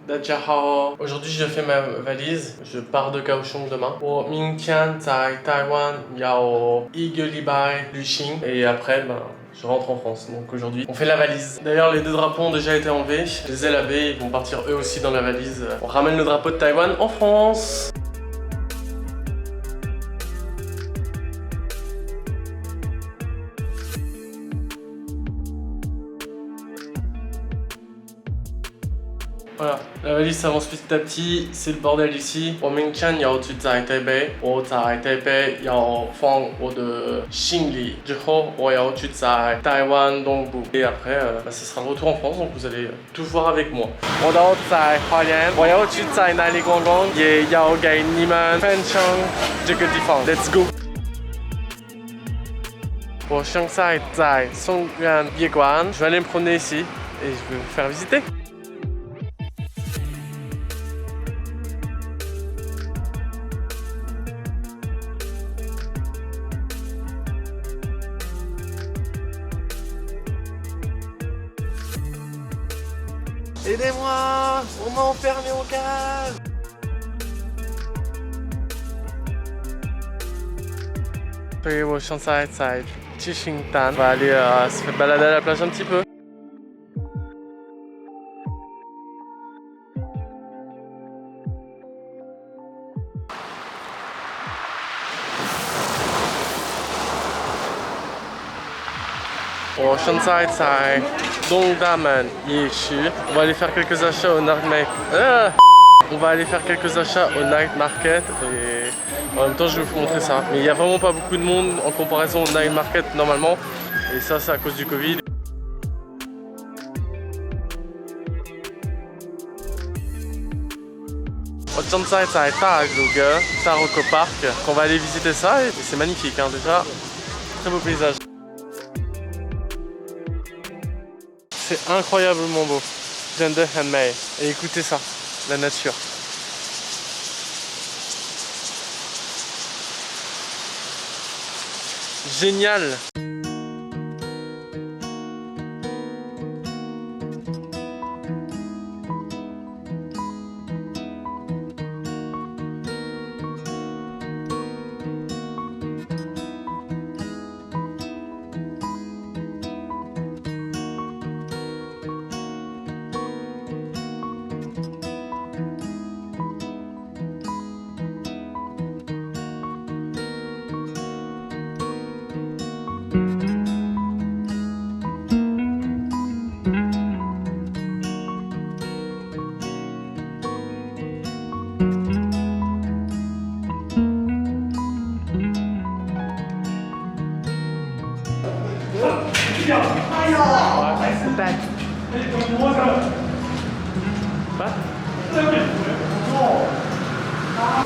Dajahao. Aujourd'hui, je fais ma valise. Je pars de Kaohsiung demain. 我明天在台湾要一个礼拜旅行 et après, je rentre en France. Donc aujourd'hui, on fait la valise. D'ailleurs, les deux drapeaux ont déjà été enlevés. Les ai lavés, ils vont partir eux aussi dans la valise. On ramène le drapeau de Taïwan en France. Voilà, la valise s'avance petit à petit, c'est le bordel ici. 我明天要去在台北，我在台北要放我的行李，之后我要去在台湾东部。Et après, ce sera le retour en France, donc vous allez tout voir avec moi. 我都在花莲，我要去在哪里逛逛，也要给你们分享这个地方。Let's go! 我现在在松原夜馆，je vais aller me promener ici et je vais vous faire visiter. Aidez-moi! On m'a enfermé au cage! Oui, on va aller se faire balader à la plage un petit peu. On va aller faire quelques achats au night market. On va aller faire quelques achats au night market et en même temps je vais vous montrer ça. Mais il n'y a vraiment pas beaucoup de monde en comparaison au night market normalement. Et ça c'est à cause du Covid. Taroko Park. On va aller visiter ça et c'est magnifique hein, déjà. Très beau paysage. C'est incroyablement beau. Gender handmade. Et écoutez ça, la nature. Génial.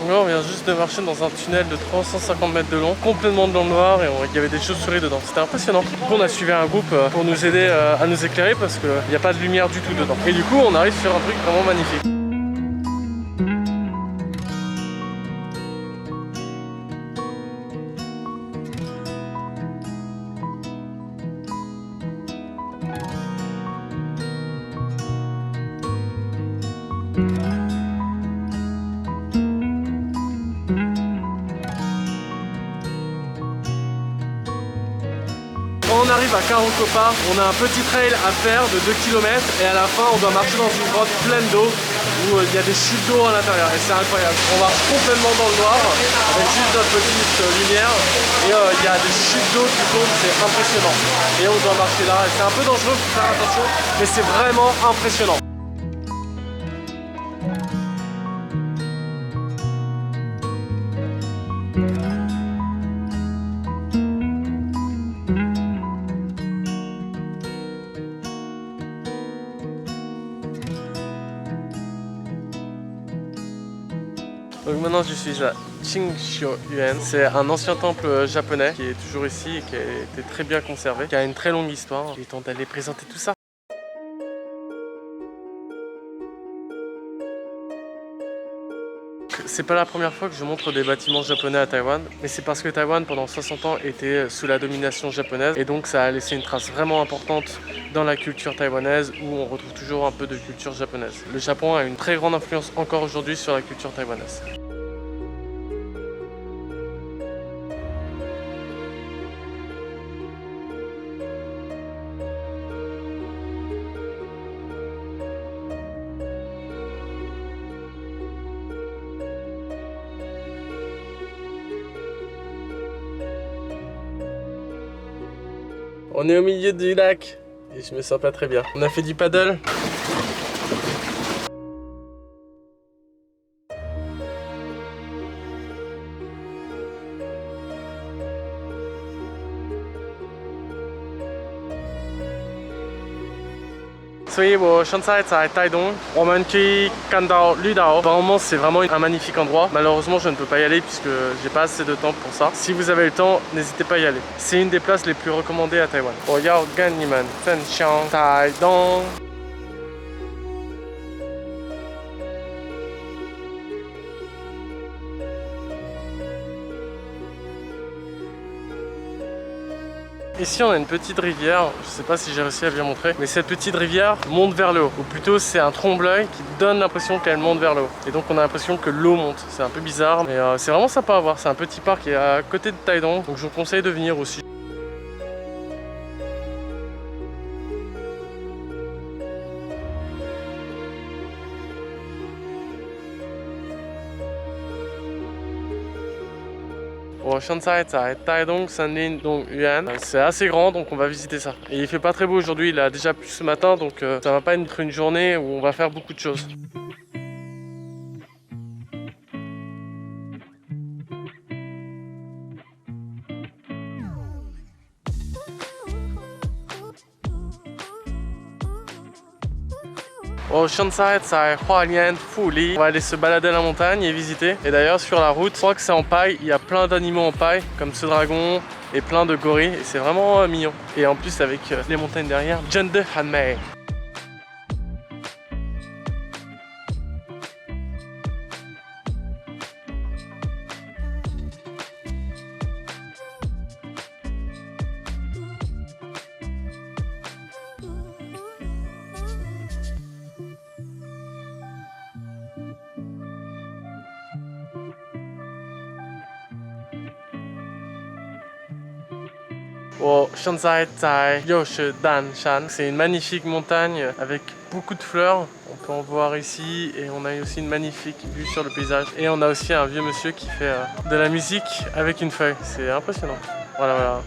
Là, on vient juste de marcher dans un tunnel de 350 mètres de long, complètement dans le noir et il y avait des chauves-souris dedans. C'était impressionnant. Du coup, on a suivi un groupe pour nous aider à nous éclairer parce qu'il n'y a pas de lumière du tout dedans. Et du coup, on arrive sur un truc vraiment magnifique. Quand on arrive à Taroko Park, on a un petit trail à faire de 2 km et à la fin on doit marcher dans une grotte pleine d'eau où il y a des chutes d'eau à l'intérieur et c'est incroyable. On marche complètement dans le noir avec juste notre petite lumière et il y a des chutes d'eau qui tombent, c'est impressionnant. Et on doit marcher là, c'est un peu dangereux, faut faire attention, mais c'est vraiment impressionnant. Donc maintenant je suis à Qingxiuyuan, c'est un ancien temple japonais qui est toujours ici et qui a été très bien conservé, qui a une très longue histoire. Il est temps d'aller présenter tout ça. Donc c'est pas la première fois que je montre des bâtiments japonais à Taïwan, mais c'est parce que Taïwan pendant 60 ans était sous la domination japonaise et donc ça a laissé une trace vraiment importante dans la culture taïwanaise où on retrouve toujours un peu de culture japonaise. Le Japon a une très grande influence encore aujourd'hui sur la culture taïwanaise. On est au milieu du lac et je me sens pas très bien. On a fait du paddle. Vraiment, c'est vraiment un magnifique endroit. Malheureusement, je ne peux pas y aller puisque j'ai pas assez de temps pour ça. Si vous avez le temps, n'hésitez pas à y aller. C'est une des places les plus recommandées à Taïwan. Ici on a une petite rivière, je sais pas si j'ai réussi à bien montrer, mais cette petite rivière monte vers le haut, ou plutôt c'est un trompe-l'œil qui donne l'impression qu'elle monte vers le haut. Et donc on a l'impression que l'eau monte, c'est un peu bizarre, mais c'est vraiment sympa à voir, c'est un petit parc qui est à côté de Taidong, donc je vous conseille de venir aussi. C'est assez grand donc on va visiter ça. Et il fait pas très beau aujourd'hui, il a déjà plu ce matin donc ça va pas être une journée où on va faire beaucoup de choses. On va aller se balader à la montagne et visiter. Et d'ailleurs sur la route, je crois que c'est en paille, il y a plein d'animaux en paille, comme ce dragon et plein de gorilles. Et c'est vraiment mignon. Et en plus avec les montagnes derrière, Jeonde Hanmei. C'est une magnifique montagne avec beaucoup de fleurs. On peut en voir ici et on a aussi une magnifique vue sur le paysage. Et on a aussi un vieux monsieur qui fait de la musique avec une feuille. C'est impressionnant. Voilà, voilà.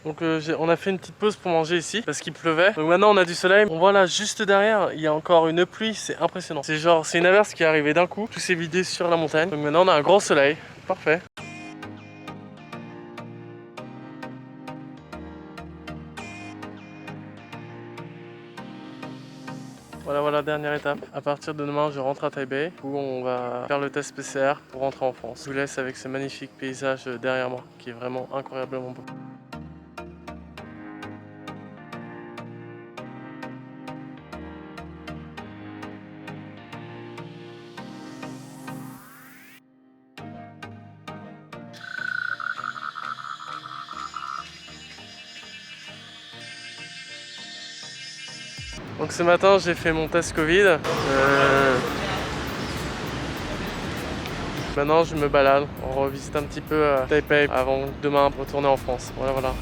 Donc on a fait une petite pause pour manger ici parce qu'il pleuvait. Donc maintenant on a du soleil. On voit là juste derrière, il y a encore une pluie, c'est impressionnant. C'est une averse qui est arrivée d'un coup, tout s'est vidé sur la montagne. Donc maintenant on a un grand soleil, parfait. Voilà, dernière étape. À partir de demain, je rentre à Taipei où on va faire le test PCR pour rentrer en France. Je vous laisse avec ce magnifique paysage derrière moi qui est vraiment incroyablement beau. Donc ce matin j'ai fait mon test Covid. Maintenant je me balade, on revisite un petit peu Taipei avant demain retourner en France. Voilà.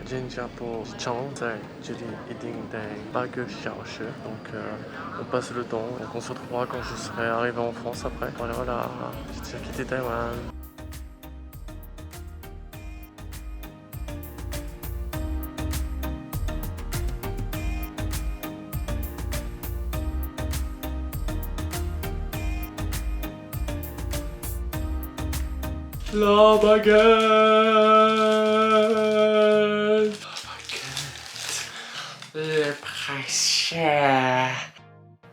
今天新加坡机场在这里一定得8个小时，donc on passe le temps, donc on se retrouvera quand je serai arrivé en France après. Voilà, voilà, j'ai quitté Taïwan. La baguette. Le pressure.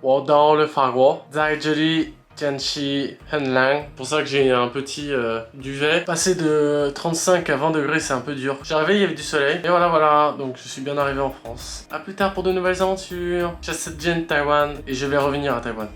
我到了法国，在这里天气很冷，pour ça que j'ai un petit duvet. Passer de 35 à 20 degrés, c'est un peu dur. J'arrivais, il y avait du soleil. Et voilà, voilà. Donc je suis bien arrivé en France. A plus tard pour de nouvelles aventures. J'achète bien Taïwan et je vais revenir à Taïwan.